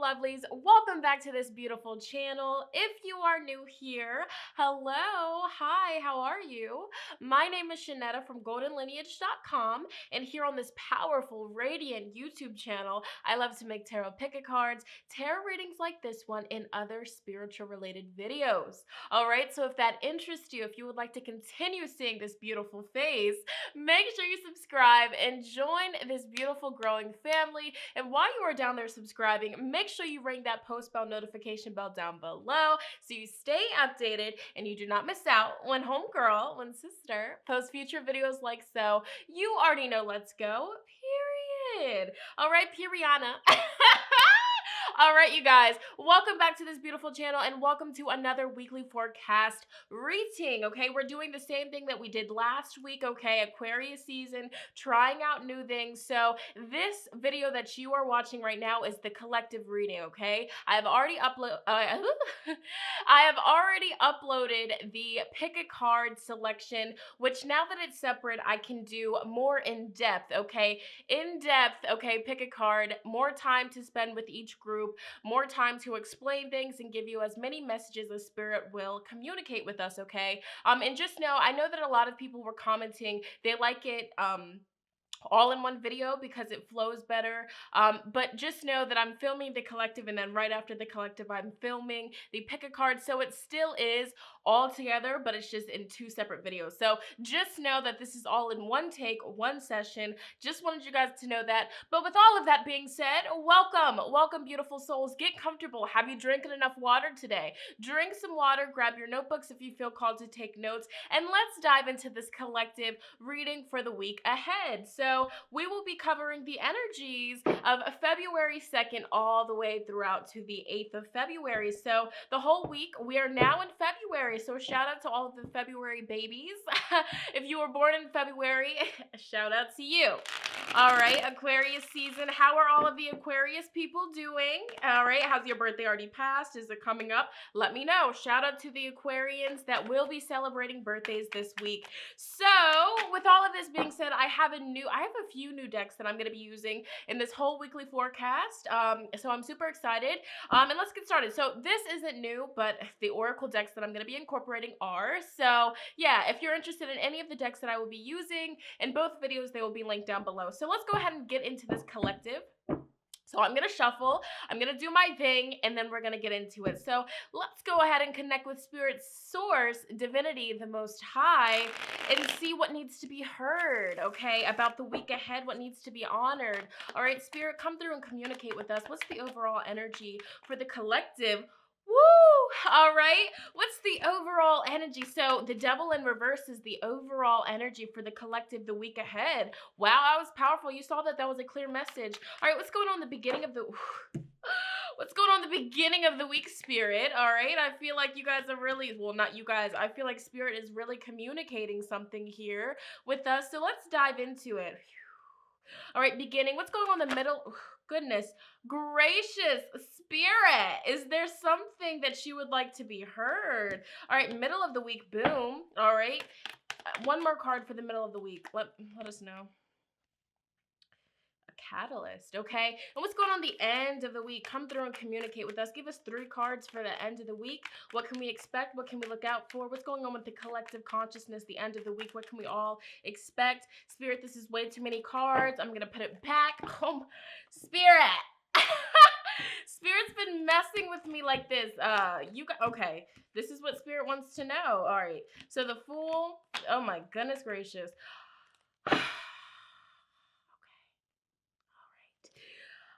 lovelies. Welcome back to this beautiful channel. If you are new here, hello, hi, how are you? My name is Shonnetta from goldenlineage.com, and here on this powerful, radiant YouTube channel, I love to make tarot pick-a cards, tarot readings like this one, and other spiritual related videos. All right, so if that interests you, if you would like to continue seeing this beautiful face, make sure you subscribe and join this beautiful growing family. And while you are down there subscribing, make sure you ring that post bell notification bell down below so you stay updated and you do not miss out when homegirl, when sister, posts future videos like so. You already know, let's go, period. All right, Periana. All right, you guys, welcome back to this beautiful channel and welcome to another weekly forecast reading. Okay, we're doing the same thing that we did last week. Okay, Aquarius season, trying out new things. So this video that you are watching right now is the collective reading. Okay, I have already uploaded the pick a card selection, which now that it's separate, I can do more in depth. Okay, pick a card, more time to spend with each group, more time to explain things and give you as many messages as spirit will communicate with us, okay? And just know, I know that a lot of people were commenting, they like it, all in one video because it flows better, but just know that I'm filming the collective, and then right after the collective I'm filming the pick a card, so it still is all together, but it's just in two separate videos. So just know that this is all in one take, one session. Just wanted you guys to know that. But with all of that being said, welcome beautiful souls. Get comfortable. Have you drinking enough water today? Drink some water, grab your notebooks if you feel called to take notes, and let's dive into this collective reading for the week ahead. So we will be covering the energies of February 2nd all the way throughout to the 8th of February. So the whole week, we are now in February. So shout out to all of the February babies. If you were born in February, shout out to you. All right, Aquarius season. How are all of the Aquarius people doing? All right, has your birthday already passed? Is it coming up? Let me know. Shout out to the Aquarians that will be celebrating birthdays this week. So with all of this being said, I have a few new decks that I'm going to be using in this whole weekly forecast. So I'm super excited. And let's get started. So this isn't new, but the Oracle decks that I'm going to be incorporating are. So yeah, if you're interested in any of the decks that I will be using in both videos, they will be linked down below. So let's go ahead and get into this collective. So I'm going to shuffle, I'm going to do my thing, and then we're going to get into it. So let's go ahead and connect with Spirit Source, Divinity, the Most High, and see what needs to be heard, okay, about the week ahead, what needs to be honored. All right, Spirit, come through and communicate with us. What's the overall energy for the collective? Woo! All right. What's the overall energy? So the Devil in reverse is the overall energy for the collective the week ahead. Wow, that was powerful. You saw that was a clear message. All right, what's going on the beginning of the... What's going on the beginning of the week, Spirit? All right, I feel like you guys are really... Well, not you guys. I feel like Spirit is really communicating something here with us. So let's dive into it. All right, beginning. What's going on in the middle? Goodness gracious, Spirit, is there something that you would like to be heard? All right, middle of the week, boom. All right, one more card for the middle of the week. Let us know. A catalyst, okay? And what's going on the end of the week? Come through and communicate with us. Give us 3 cards for the end of the week. What can we expect? What can we look out for? What's going on with the collective consciousness, the end of the week? What can we all expect? Spirit, this is way too many cards. I'm going to put it back. Oh, Spirit. Spirit's been messing with me like this. Okay. This is what Spirit wants to know. All right. So the Fool. Oh my goodness gracious.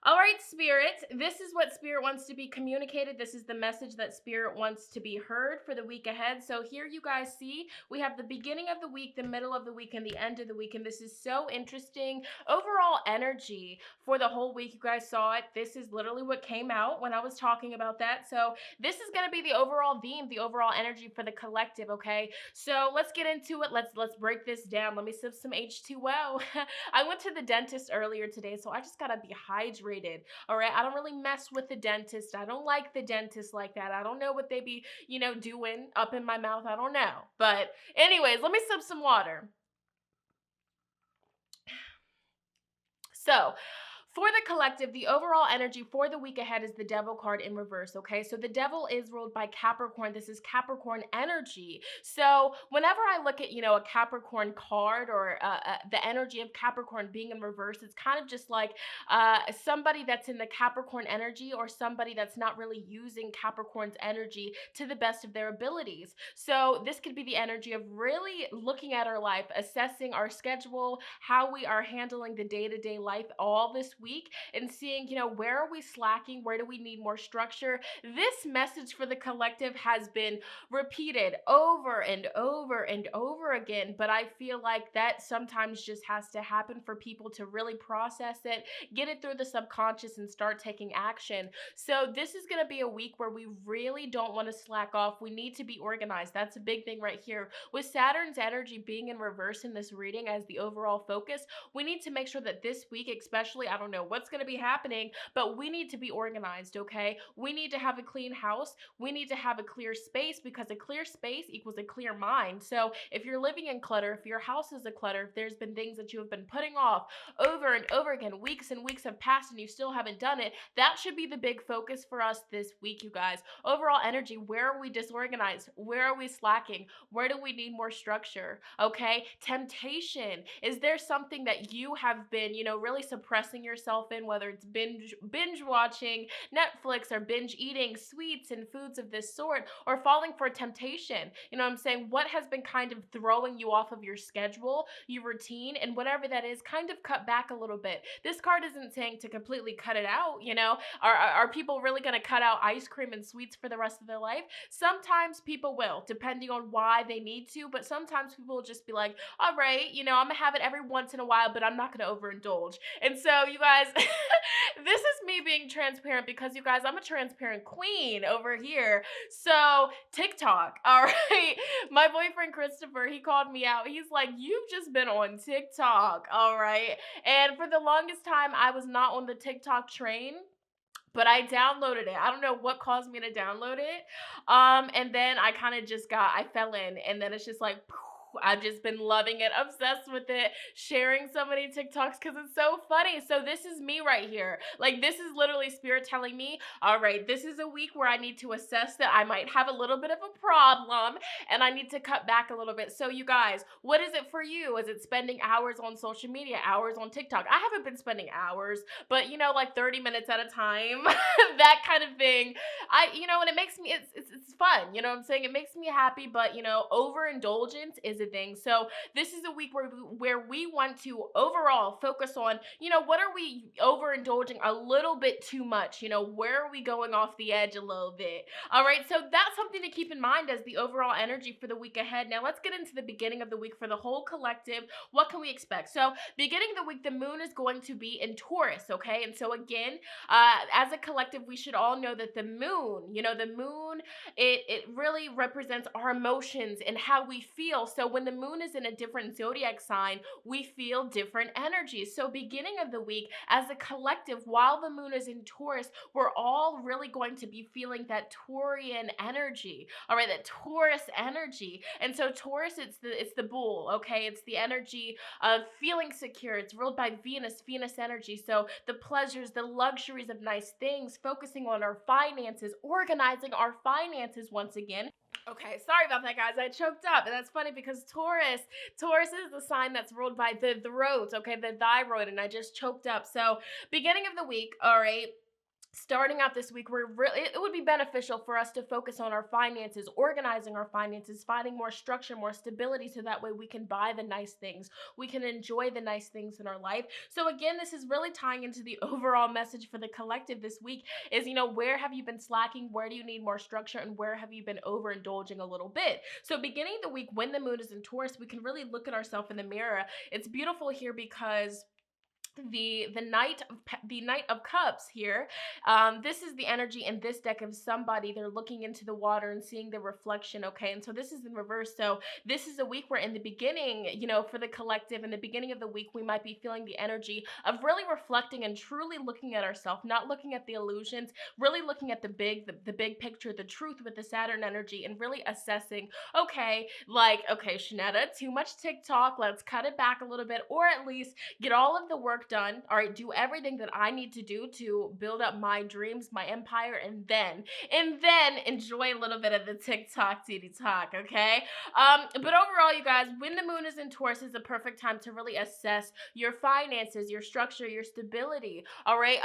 All right, Spirit, this is what Spirit wants to be communicated. This is the message that Spirit wants to be heard for the week ahead. So here you guys see, we have the beginning of the week, the middle of the week, and the end of the week. And this is so interesting. Overall energy for the whole week, you guys saw it. This is literally what came out when I was talking about that. So this is going to be the overall theme, the overall energy for the collective, okay? So let's get into it. Let's break this down. Let me sip some H2O. I went to the dentist earlier today, so I just got to be hydrated. All right, I don't really mess with the dentist. I don't like the dentist like that. I don't know what they be, doing up in my mouth. I don't know. But anyways, let me sip some water. So For the collective, the overall energy for the week ahead is the Devil card in reverse, okay? So the Devil is ruled by Capricorn. This is Capricorn energy. So whenever I look at, a Capricorn card or the energy of Capricorn being in reverse, it's kind of just like somebody that's in the Capricorn energy or somebody that's not really using Capricorn's energy to the best of their abilities. So this could be the energy of really looking at our life, assessing our schedule, how we are handling the day-to-day life all this week, and seeing, where are we slacking? Where do we need more structure? This message for the collective has been repeated over and over and over again, but I feel like that sometimes just has to happen for people to really process it, get it through the subconscious, and start taking action. So this is going to be a week where we really don't want to slack off. We need to be organized. That's a big thing right here. With Saturn's energy being in reverse in this reading as the overall focus, we need to make sure that this week, especially, I don't know what's going to be happening, but we need to be organized, okay? We need to have a clean house. We need to have a clear space, because a clear space equals a clear mind. So if you're living in clutter, if your house is a clutter, if there's been things that you have been putting off over and over again, weeks and weeks have passed and you still haven't done it, that should be the big focus for us this week, you guys. Overall energy, where are we disorganized? Where are we slacking? Where do we need more structure? Okay? Temptation. Is there something that you have been, really suppressing yourself in, whether it's binge watching Netflix or binge eating sweets and foods of this sort, or falling for temptation? You know what I'm saying? What has been kind of throwing you off of your schedule, your routine, and whatever that is, kind of cut back a little bit. This card isn't saying to completely cut it out, Are people really going to cut out ice cream and sweets for the rest of their life? Sometimes people will, depending on why they need to, but sometimes people will just be like, all right, I'm going to have it every once in a while, but I'm not going to overindulge. And so, you guys, this is me being transparent because, you guys, I'm a transparent queen over here. So, TikTok, all right? My boyfriend, Christopher, he called me out. He's like, you've just been on TikTok, all right? And for the longest time, I was not on the TikTok train, but I downloaded it. I don't know what caused me to download it. And then I fell in, and then it's just like, I've just been loving it, obsessed with it, sharing so many TikToks because it's so funny. So this is me right here. Like, this is literally Spirit telling me, all right, this is a week where I need to assess that I might have a little bit of a problem and I need to cut back a little bit. So you guys, what is it for you? Is it spending hours on social media, hours on TikTok? I haven't been spending hours, but like 30 minutes at a time, that kind of thing. And it makes me, it's fun. You know what I'm saying? It makes me happy, but overindulgence is a thing. So this is a week where we want to overall focus on, what are we overindulging a little bit too much? Where are we going off the edge a little bit? All right, so that's something to keep in mind as the overall energy for the week ahead. Now let's get into the beginning of the week for the whole collective. What can we expect? So beginning of the week, the moon is going to be in Taurus, okay? And so again, as a collective, we should all know that the moon, it really represents our emotions and how we feel. So when the moon is in a different zodiac sign, we feel different energies. So beginning of the week, as a collective, while the moon is in Taurus, we're all really going to be feeling that Taurian energy, all right, that Taurus energy. And so Taurus, it's the bull, okay? It's the energy of feeling secure. It's ruled by Venus energy. So the pleasures, the luxuries of nice things, focusing on our finances, organizing our finances once again. Okay, sorry about that, guys. I choked up. And that's funny because Taurus is the sign that's ruled by the throat, okay, the thyroid, and I just choked up. So beginning of the week, all right, starting out this week, it would be beneficial for us to focus on our finances, organizing our finances, finding more structure, more stability, so that way we can buy the nice things. We can enjoy the nice things in our life. So again, this is really tying into the overall message for the collective this week is, where have you been slacking? Where do you need more structure? And where have you been overindulging a little bit? So beginning of the week, when the moon is in Taurus, we can really look at ourselves in the mirror. It's beautiful here because the Knight of Cups here, this is the energy in this deck of somebody. They're looking into the water and seeing the reflection, okay? And so this is in reverse. So this is a week where in the beginning, for the collective, in the beginning of the week, we might be feeling the energy of really reflecting and truly looking at ourselves, not looking at the illusions, really looking at the big picture, the truth with the Saturn energy, and really assessing, okay, Shonnetta, too much TikTok, let's cut it back a little bit, or at least get all of the work done. All right, do everything that I need to do to build up my dreams, my empire, and then enjoy a little bit of the TikTok titty talk, okay? But overall, you guys, when the moon is in Taurus is the perfect time to really assess your finances, your structure, your stability. All right.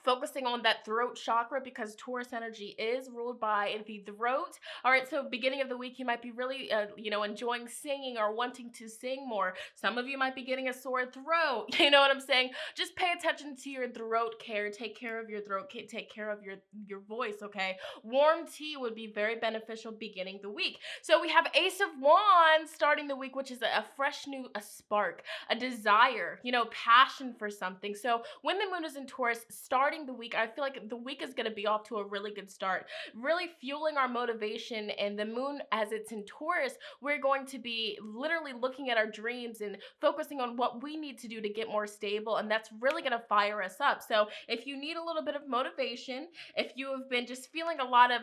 Focusing on that throat chakra because Taurus energy is ruled by the throat. All right, so beginning of the week, you might be really, enjoying singing or wanting to sing more. Some of you might be getting a sore throat. You know what I'm saying? Just pay attention to your throat care. Take care of your throat. Take care of your voice. Okay. Warm tea would be very beneficial beginning the week. So we have Ace of Wands starting the week, which is a fresh new a spark, a desire, passion for something. So when the moon is in Taurus, starting the week, I feel like the week is going to be off to a really good start, really fueling our motivation. And the moon, as it's in Taurus, we're going to be literally looking at our dreams and focusing on what we need to do to get more stable. And that's really going to fire us up. So if you need a little bit of motivation, if you have been just feeling a lot of,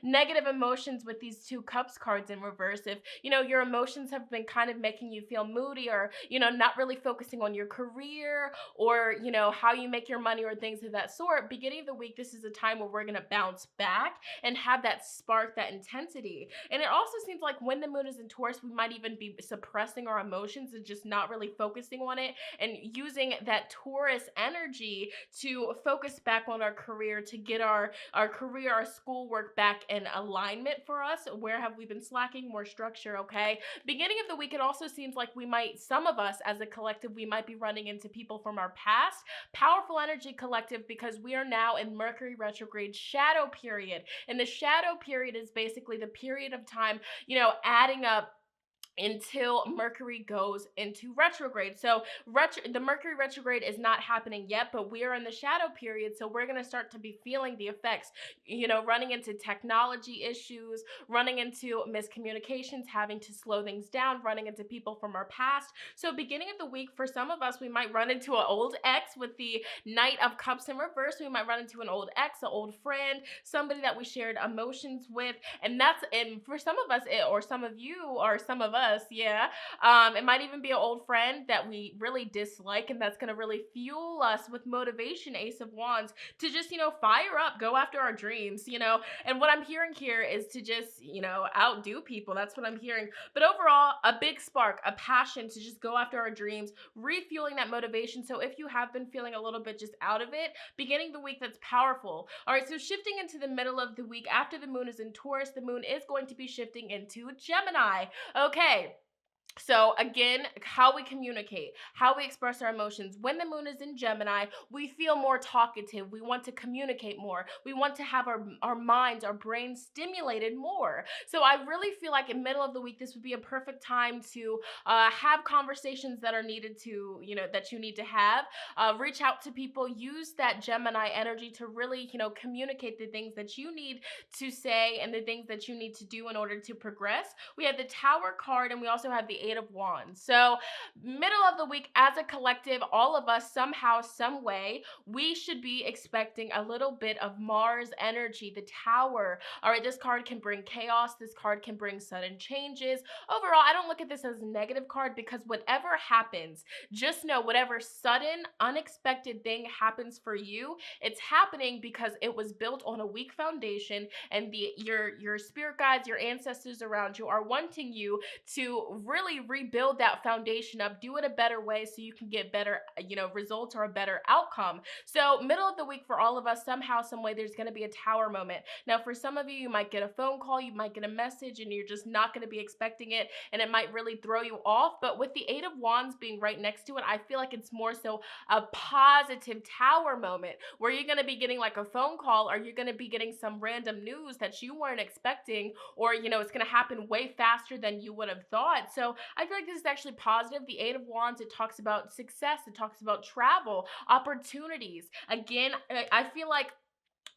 negative emotions with these two cups cards in reverse, if, your emotions have been kind of making you feel moody or, not really focusing on your career or, how you make your money or things of that sort, beginning of the week, this is a time where we're going to bounce back and have that spark, that intensity. And it also seems like when the moon is in Taurus, we might even be suppressing our emotions and just not really focusing on it and using that Taurus energy to focus back on our career, to get our career, our schoolwork back in alignment for us. Where have we been slacking? More structure, okay? Beginning of the week, it also seems like some of us as a collective, we might be running into people from our past. Powerful energy collective, because we are now in Mercury retrograde shadow period. And the shadow period is basically the period of time, adding up until Mercury goes into retrograde. So the Mercury retrograde is not happening yet, but we are in the shadow period. So we're going to start to be feeling the effects, running into technology issues, running into miscommunications, having to slow things down, running into people from our past. So beginning of the week, for some of us, we might run into an old ex with the Knight of Cups in reverse. We might run into an old ex, an old friend, somebody that we shared emotions with. And for some of us, or some of you, or some of us, it might even be an old friend that we really dislike, and that's going to really fuel us with motivation, Ace of Wands, to just, fire up, go after our dreams, and what I'm hearing here is to just, outdo people. That's what I'm hearing. But overall, a big spark, a passion to just go after our dreams, refueling that motivation. So if you have been feeling a little bit just out of it, beginning the week, that's powerful. All right, so shifting into the middle of the week, after the moon is in Taurus, the moon is going to be shifting into Gemini. Okay. So again, how we communicate, how we express our emotions. When the moon is in Gemini, we feel more talkative. We want to communicate more. We want to have our minds, our brains stimulated more. So I really feel like in middle of the week, this would be a perfect time to have conversations that are needed to, that you need to have. Reach out to people, use that Gemini energy to really, communicate the things that you need to say and the things that you need to do in order to progress. We have the Tower card, and we also have the Eight of Wands. So middle of the week, as a collective, all of us somehow, some way, we should be expecting a little bit of Mars energy, the Tower. All right, this card can bring chaos. This card can bring sudden changes. Overall, I don't look at this as a negative card, because whatever happens, just know whatever sudden, unexpected thing happens for you, it's happening because it was built on a weak foundation, and your spirit guides, your ancestors around you are wanting you to really rebuild that foundation up, do it a better way so you can get better, results or a better outcome. So middle of the week for all of us, somehow, some way, there's going to be a Tower moment. Now, for some of you, you might get a phone call, you might get a message, and you're just not going to be expecting it, and it might really throw you off. But with the Eight of Wands being right next to it, I feel like it's more so a positive Tower moment where you're going to be getting like a phone call, or you're going to be getting some random news that you weren't expecting, or, it's going to happen way faster than you would have thought. So I feel like this is actually positive. The Eight of Wands, it talks about success. It talks about travel, opportunities. Again, I feel like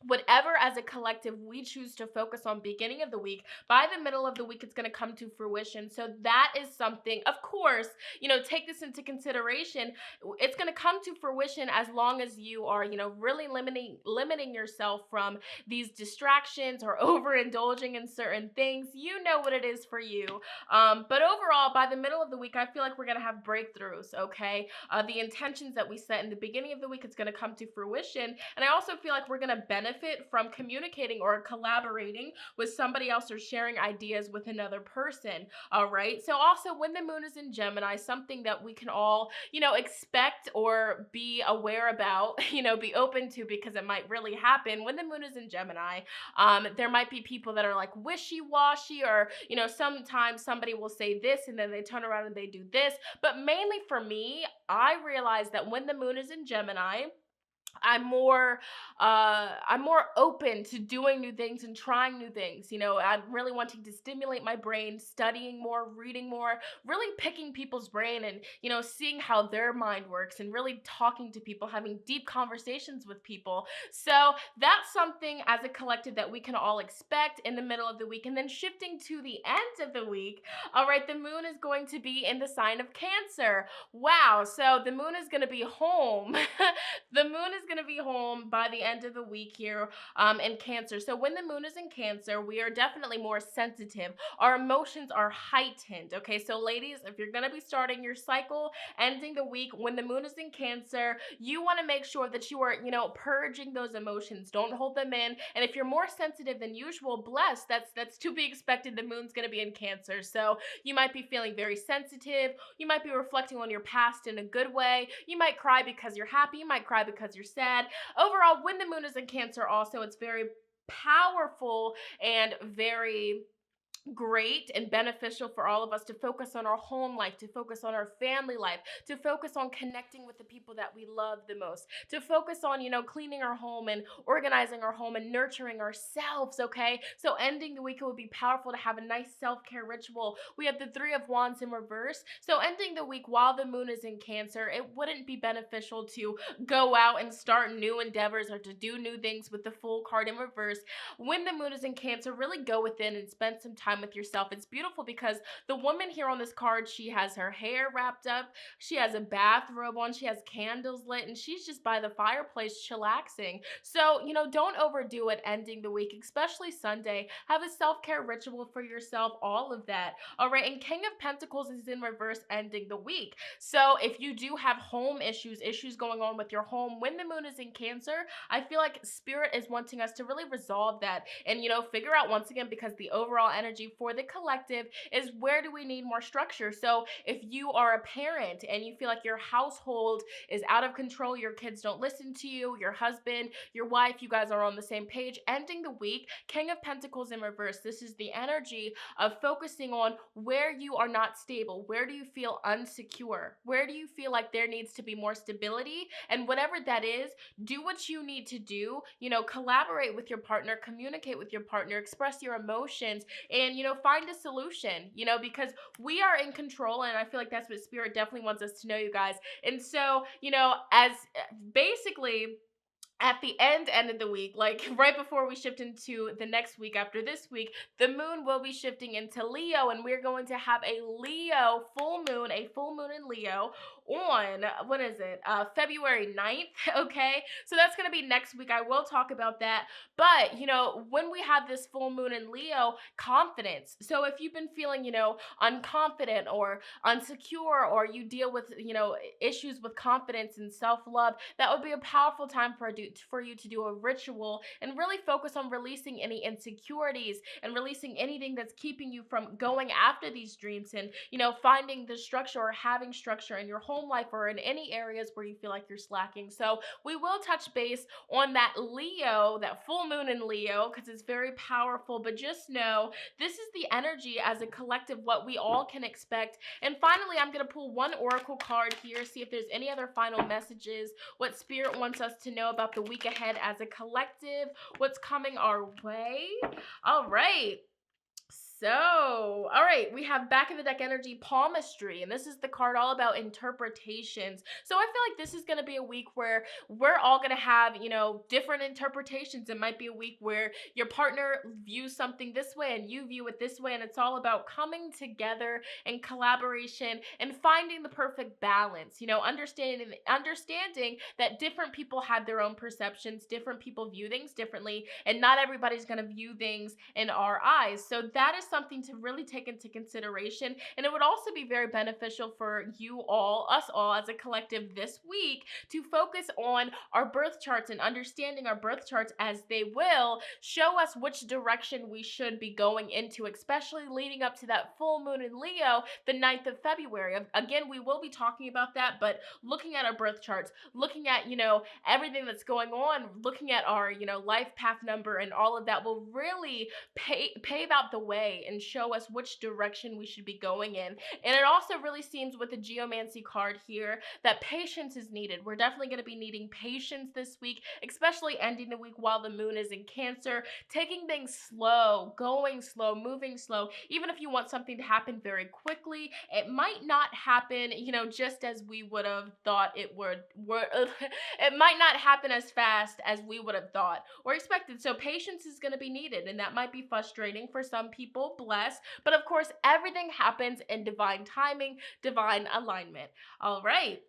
whatever as a collective we choose to focus on beginning of the week, by the middle of the week it's going to come to fruition. So that is something, of course, take this into consideration. It's going to come to fruition as long as you are, really limiting yourself from these distractions or overindulging in certain things. You know what it is for you. But overall, by the middle of the week, I feel like we're going to have breakthroughs, okay? The intentions that we set in the beginning of the week, it's going to come to fruition. And I also feel like we're going to benefit from communicating or collaborating with somebody else or sharing ideas with another person. All right. So also, when the moon is in Gemini, something that we can all, expect or be aware about, be open to, because it might really happen. When the moon is in Gemini, there might be people that are like wishy-washy, or, sometimes somebody will say this and then they turn around and they do this. But mainly for me, I realize that when the moon is in Gemini, I'm more open to doing new things and trying new things. I'm really wanting to stimulate my brain, studying more, reading more, really picking people's brain and, seeing how their mind works and really talking to people, having deep conversations with people. So that's something as a collective that we can all expect in the middle of the week. And then shifting to the end of the week, all right, the moon is going to be in the sign of Cancer. Wow. So the moon is going to be home. The moon is going to be home by the end of the week here in Cancer. So when the moon is in Cancer, we are definitely more sensitive. Our emotions are heightened. Okay, so ladies, if you're going to be starting your cycle, ending the week when the moon is in Cancer, you want to make sure that you are, purging those emotions. Don't hold them in. And if you're more sensitive than usual, bless. That's to be expected. The moon's going to be in Cancer. So you might be feeling very sensitive. You might be reflecting on your past in a good way. You might cry because you're happy. You might cry because you're sad. Overall, when the moon is in Cancer, also, it's very powerful and very great and beneficial for all of us to focus on our home life, to focus on our family life, to focus on connecting with the people that we love the most, to focus on, cleaning our home and organizing our home and nurturing ourselves, okay? So ending the week, it would be powerful to have a nice self-care ritual. We have the Three of Wands in reverse. So ending the week while the moon is in Cancer, it wouldn't be beneficial to go out and start new endeavors or to do new things with the Fool card in reverse. When the moon is in Cancer, really go within and spend some time with yourself. It's beautiful because the woman here on this card, she has her hair wrapped up, she has a bathrobe on, she has candles lit, and she's just by the fireplace chillaxing. So, don't overdo it ending the week, especially Sunday. Have a self-care ritual for yourself, all of that. All right, and King of Pentacles is in reverse ending the week. So if you do have home issues going on with your home, when the moon is in Cancer, I feel like Spirit is wanting us to really resolve that and, figure out once again, because the overall energy for the collective is where do we need more structure. So if you are a parent and you feel like your household is out of control, your kids don't listen to you, your husband, your wife, you guys are on the same page, ending the week, King of Pentacles in reverse. This is the energy of focusing on where you are not stable. Where do you feel unsecure? Where do you feel like there needs to be more stability? And whatever that is, do what you need to do, collaborate with your partner, communicate with your partner, express your emotions, and, find a solution, because we are in control. And I feel like that's what Spirit definitely wants us to know, you guys. And so, as basically at the end of the week, like right before we shift into the next week after this week, the moon will be shifting into Leo, and we're going to have a Leo full moon in Leo on, what is it, February 9th, okay? So that's going to be next week. I will talk about that. But, when we have this full moon in Leo, confidence. So if you've been feeling, unconfident or insecure, or you deal with, issues with confidence and self-love, that would be a powerful time for you to do a ritual and really focus on releasing any insecurities and releasing anything that's keeping you from going after these dreams and, finding the structure or having structure in your home life or in any areas where you feel like you're slacking. So we will touch base on that Leo, that full moon in Leo, because it's very powerful. But just know this is the energy as a collective, what we all can expect. And finally, I'm going to pull one oracle card here, see if there's any other final messages, what Spirit wants us to know about the week ahead as a collective, what's coming our way. All right. So, all right, we have back of the deck energy palmistry, and this is the card all about interpretations. So, I feel like this is going to be a week where we're all going to have, different interpretations. It might be a week where your partner views something this way and you view it this way, and it's all about coming together and collaboration and finding the perfect balance. Understanding that different people have their own perceptions, different people view things differently, and not everybody's going to view things in our eyes. So that is something to really take into consideration. And it would also be very beneficial for you all, us all as a collective this week, to focus on our birth charts and understanding our birth charts, as they will show us which direction we should be going into, especially leading up to that full moon in Leo, the 9th of February. Again, we will be talking about that, but looking at our birth charts, looking at, everything that's going on, looking at our, life path number and all of that will really pave out the way and show us which direction we should be going in. And it also really seems with the geomancy card here that patience is needed. We're definitely going to be needing patience this week, especially ending the week while the moon is in Cancer, taking things slow, going slow, moving slow. Even if you want something to happen very quickly, it might not happen, just as we would have thought it would. It might not happen as fast as we would have thought or expected. So patience is going to be needed, and that might be frustrating for some people, bless. But of course, everything happens in divine timing, divine alignment. All right.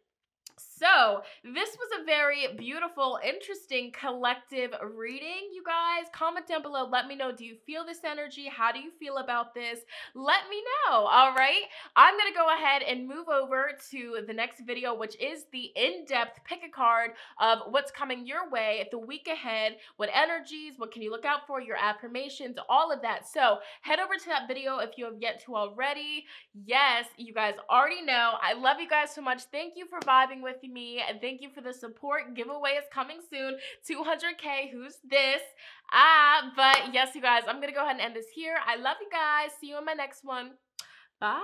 So, this was a very beautiful, interesting collective reading, you guys. Comment down below. Let me know, do you feel this energy? How do you feel about this? Let me know, all right? I'm going to go ahead and move over to the next video, which is the in-depth pick a card of what's coming your way the week ahead, what energies, what can you look out for, your affirmations, all of that. So, head over to that video if you have yet to already. Yes, you guys already know. I love you guys so much. Thank you for vibing with me, and thank you for the support. Giveaway is coming soon. 200K. Who's this? But yes, you guys, I'm gonna go ahead and end this here. I love you guys. See you in my next one. Bye.